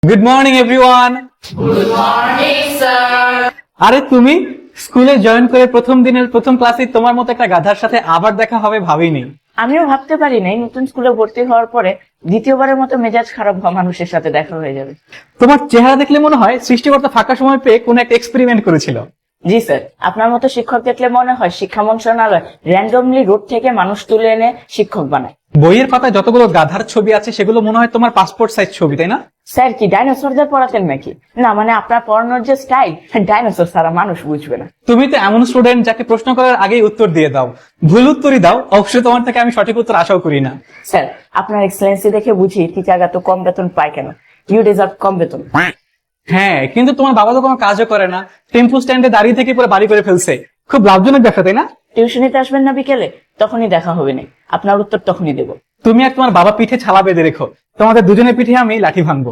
Good morning everyone. Good morning sir. আরে তুমি স্কুলে জয়েন করে প্রথম দিনের প্রথম ক্লাসে তোমার মতো একটা গাধার সাথে আবার দেখা হবে ভাবিনি। আমিও ভাবতে পারি নাই নতুন স্কুলে ভর্তি হওয়ার পরে দ্বিতীয়বারের মতো মেজাজ খারাপ হওয়া মানুষের সাথে দেখা হয়ে যাবে। তোমার চেহারা দেখলে মনে হয় সৃষ্টিকর্তা ফাঁকা সময় পেয়ে কোনো একটা এক্সপেরিমেন্ট করেছিল। জি স্যার, আপনার মতো শিক্ষক দেখলে মনে হয় শিক্ষা মন্ত্রণালয় র্যান্ডমলি রোড থেকে মানুষ তুলে এনে শিক্ষক বানায়। বইয়ের পাতায় যতগুলো গাধার ছবি আছে সেগুলো মনে হয় তোমার পাসপোর্ট সাইজ ছবি, তাই না? স্যার কি ডাইনোসরদের পড়াতেন নাকি? না মানে আপনার পড়ানোর যে স্টাইল, ডাইনোসর সারা মানুষ বুঝবে না। তুমি তো এমন স্টুডেন্ট যাকে প্রশ্ন করার আগেই উত্তর দিয়ে দাও, ভুল উত্তরই দাও। অবশ্যই তোমার থেকে আমি সঠিক উত্তর আশাও করি না। স্যার আপনার এক্সেলেন্সি দেখে বুঝি টিচাররা তো কম বেতন পায় কেন। ইউ ডিজার্ভ কম বেতন। হ্যাঁ, কিন্তু তোমার বাবা তো কোনো কাজও করে না, টেম্পো স্ট্যান্ডে দাঁড়িয়ে থেকে পুরো বাড়ি করে ফেলছে। খুব লাভজনক ব্যবসা, তাই না? টিউশনিতে আসবেন না বিকেলে? তখনই দেখা হবে না, আপনার উত্তর তখনই দেবো। তুমি আর তোমার বাবা পিঠে ছালা বেঁধে রেখো, তোমাদের দুজনের পিঠে আমি লাঠি ভাঙবো।